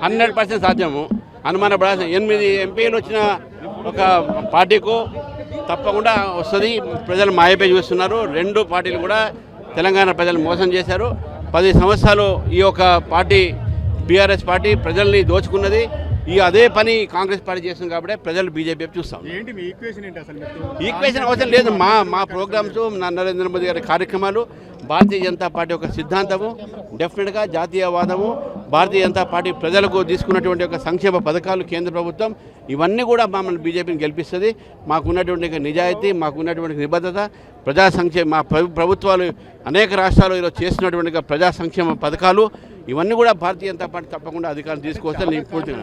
100% సాధ్యము. అనుమాన 8 ఎంపీలు వచ్చిన ఒక పార్టీకు తప్పకుండా వస్తుంది. ప్రజలు మాయపై చూస్తున్నారు. 2 పార్టీలు కూడా తెలంగాణ ప్రజలు మోసం చేశారు. 10 సంవత్సరాలు ఈ యొక్క పార్టీ బీఆర్ఎస్ పార్టీ ప్రజల్ని దోచుకున్నది. అదే పని కాంగ్రెస్ పార్టీ చేస్తుంది కాబట్టి ప్రజలు బీజేపీ చూస్తాం. ఈక్వేషన్ అవసరం లేదు. మా ప్రోగ్రామ్స్, నరేంద్ర మోదీ గారి కార్యక్రమాలు, భారతీయ జనతా పార్టీ యొక్క సిద్ధాంతము, డెఫినెట్గా జాతీయవాదము, భారతీయ జనతా పార్టీ ప్రజలకు తీసుకున్నటువంటి ఒక సంక్షేమ పథకాలు, కేంద్ర ప్రభుత్వం, ఇవన్నీ కూడా మమ్మల్ని బీజేపీని గెలిపిస్తుంది. మాకున్నటువంటి నిజాయితీ, మాకున్నటువంటి నిబద్ధత, ప్రజా సంక్షేమ, మా ప్రభుత్వాలు అనేక రాష్ట్రాలు ఈరోజు చేస్తున్నటువంటి ప్రజా సంక్షేమ పథకాలు, ఇవన్నీ కూడా భారతీయ జనతా పార్టీ తప్పకుండా అధికారం తీసుకొస్తే నేను పూర్తిగా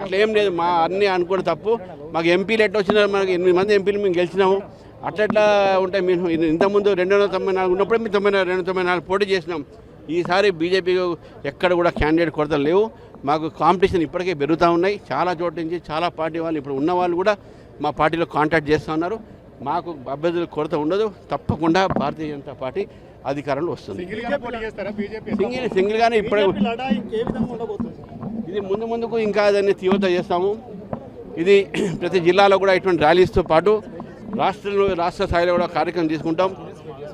అట్లా ఏం లేదు. మా అన్నీ అనుకున్న తప్పు. మాకు ఎంపీలు ఎట్లా వచ్చినా, మనకి 8 మంది ఎంపీలు మేము గెలిచినాము. అట్లా ఉంటే మేము ఇంతకుముందు 294 ఉన్నప్పుడే మేము 294 పోటీ చేసినాం. ఈసారి బీజేపీ ఎక్కడ కూడా క్యాండిడేట్ కొరతలు లేవు. మాకు కాంపిటీషన్ ఇప్పటికే పెరుగుతూ ఉన్నాయి. చాలా చోట్ల నుంచి చాలా పార్టీ వాళ్ళు, ఇప్పుడు ఉన్న వాళ్ళు కూడా మా పార్టీలో కాంటాక్ట్ చేస్తూ ఉన్నారు. మాకు అభ్యర్థుల కొరత ఉండదు. తప్పకుండా భారతీయ జనతా పార్టీ అధికారంలో వస్తుంది. సింగిల్గానే ఇప్పుడు ఇది ముందుకు ఇంకా దాన్ని తీవ్రత చేస్తాము. ఇది ప్రతి జిల్లాలో కూడా ఇటువంటి ర్యాలీస్తో పాటు రాష్ట్ర స్థాయిలో కూడా కార్యక్రమం తీసుకుంటాం.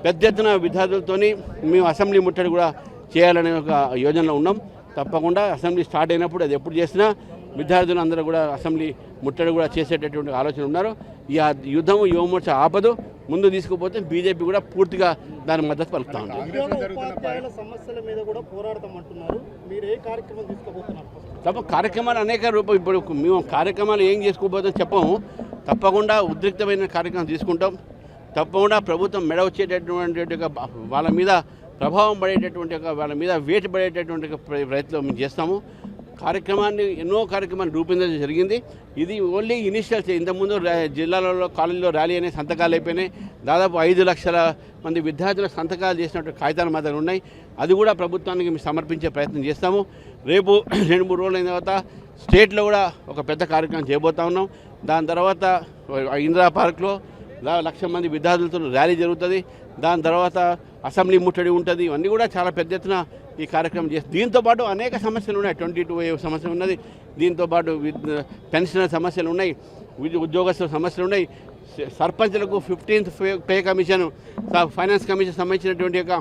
పెద్ద ఎత్తున విద్యార్థులతోని మేము అసెంబ్లీ ముట్టడి కూడా చేయాలనే ఒక యోజనలో ఉన్నాం. తప్పకుండా అసెంబ్లీ స్టార్ట్ అయినప్పుడు అది ఎప్పుడు చేసినా విద్యార్థులు అందరూ కూడా అసెంబ్లీ ముట్టడి కూడా చేసేటటువంటి ఆలోచన ఉన్నారు. ఈ యుద్ధం యువమోర్చ ఆపదు. ముందు తీసుకుపోతే బీజేపీ కూడా పూర్తిగా దాని మద్దతు పలుకుతా ఉంది. తప్ప కార్యక్రమాలు అనేక రూపం. ఇప్పుడు మేము కార్యక్రమాలు ఏం చేసుకోబోతాం చెప్పము. తప్పకుండా ఉద్రిక్తమైన కార్యక్రమం తీసుకుంటాం. తప్పకుండా ప్రభుత్వం మెడ వచ్చేటటువంటి వాళ్ళ మీద ప్రభావం పడేటటువంటి వాళ్ళ మీద వేటు పడేటటువంటి ప్రయత్నం మేము చేస్తాము. ఎన్నో కార్యక్రమాన్ని రూపొందించడం జరిగింది. ఇది ఓన్లీ ఇనిషియల్స్. ఇంతకుముందు జిల్లాలలో కాలేజీలో ర్యాలీ అనే సంతకాలు అయిపోయినాయి. దాదాపు 5 లక్షల మంది విద్యార్థుల సంతకాలు చేసినటువంటి కాగితాలు మా దగ్గర ఉన్నాయి. అది కూడా ప్రభుత్వానికి మేము సమర్పించే ప్రయత్నం చేస్తాము. రేపు 2-3 రోజులు అయిన తర్వాత స్టేట్లో కూడా ఒక పెద్ద కార్యక్రమం చేయబోతా ఉన్నాం. దాని తర్వాత ఇందిరా పార్క్లో 1,00,000 మంది విద్యార్థులతో ర్యాలీ జరుగుతుంది. దాని తర్వాత అసెంబ్లీ ముట్టడి ఉంటుంది. ఇవన్నీ కూడా చాలా పెద్ద ఎత్తున ఈ కార్యక్రమం చేస్తుంది. దీంతోపాటు అనేక సమస్యలు ఉన్నాయి. 22A సమస్య ఉన్నది. దీంతోపాటు పెన్షనర్ సమస్యలు ఉన్నాయి. ఉద్యోగస్తుల సమస్యలు ఉన్నాయి. సర్పంచ్లకు 15th pay commission, finance commission సంబంధించినటువంటి యొక్క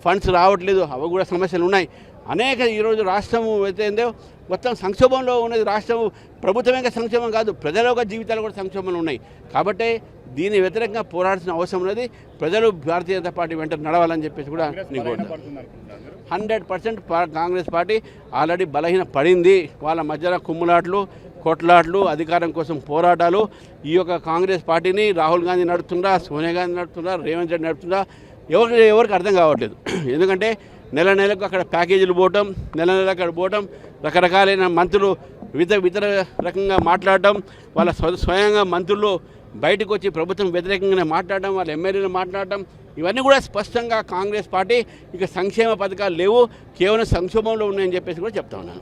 ఫండ్స్ రావట్లేదు. అవి కూడా సమస్యలు ఉన్నాయి. అనేక ఈరోజు రాష్ట్రం అయితే మొత్తం సంక్షోభంలో ఉన్నది. రాష్ట్రం ప్రభుత్వమే సంక్షోభం కాదు, ప్రజల యొక్క జీవితాలు కూడా సంక్షోభంలో ఉన్నాయి. కాబట్టి దీని వ్యతిరేకంగా పోరాడాల్సిన అవసరం ఉన్నది. ప్రజలు భారతీయ జనతా పార్టీ వెంట నడవాలని చెప్పేసి కూడా నేను కోరుతున్నాను. 100% కాంగ్రెస్ పార్టీ ఆల్రెడీ బలహీన పడింది. వాళ్ళ మధ్యలో కుమ్ములాట్లు, కొట్లాట్లు, అధికారం కోసం పోరాటాలు. ఈ యొక్క కాంగ్రెస్ పార్టీని రాహుల్ గాంధీ నడుపుతుందా, సోనియా గాంధీ నడుపుతుందా, రేవంత్ రెడ్డి నడుపుతుందా, ఎవరికి అర్థం కావట్లేదు. ఎందుకంటే నెలకు అక్కడ ప్యాకేజీలు పోవటం, నెల అక్కడ పోవటం, రకరకాలైన మంత్రులు ఇతర రకంగా మాట్లాడటం, వాళ్ళ స్వయంగా మంత్రులు బయటకు వచ్చి ప్రభుత్వం వ్యతిరేకంగానే మాట్లాడడం, వాళ్ళ ఎమ్మెల్యేలు మాట్లాడటం, ఇవన్నీ కూడా స్పష్టంగా కాంగ్రెస్ పార్టీ ఇక సంక్షేమ పథకాలు లేవు, కేవలం సంక్షోభంలో ఉన్నాయని చెప్పేసి కూడా చెప్తా ఉన్నాను.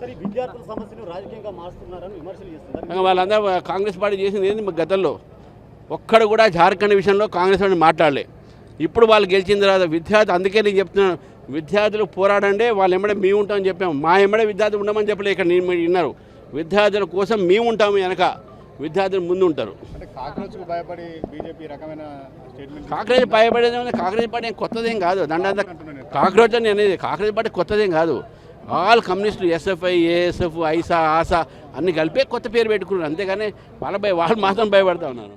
వాళ్ళందరూ కాంగ్రెస్ పార్టీ చేసింది ఏంది? గతంలో ఒక్కడు కూడా జార్ఖండ్ విషయంలో కాంగ్రెస్ పార్టీ మాట్లాడలే. ఇప్పుడు వాళ్ళు గెలిచిన తర్వాత విద్యార్థి, అందుకే నేను చెప్తున్నాను, విద్యార్థులు పోరాడండి, వాళ్ళు ఎమ్మడే మేము ఉంటామని చెప్పాము. మా ఎమ్మడే విద్యార్థులు ఉండమని చెప్పలే. ఇక్కడ నేను విన్నారు, విద్యార్థుల కోసం మేము ఉంటాము, వెనక విద్యార్థులు ముందు ఉంటారు. కాక్రోచ్ భయపడేది ఉంది. కాంగ్రెస్ పార్టీ కొత్తదేం కాదు. కాక్రోచ్ అని అనేది కాంగ్రెస్ పార్టీ కొత్తదేం కాదు. ఆల్ కమ్యూనిస్టులు ఎస్ఎఫ్ఐ, ఏఎస్ఎఫ్, ఐసా, ఆసా అన్ని కలిపే కొత్త పేరు పెట్టుకున్నారు. అంతేగాని వాళ్ళు మాత్రం భయపడతా ఉన్నారు.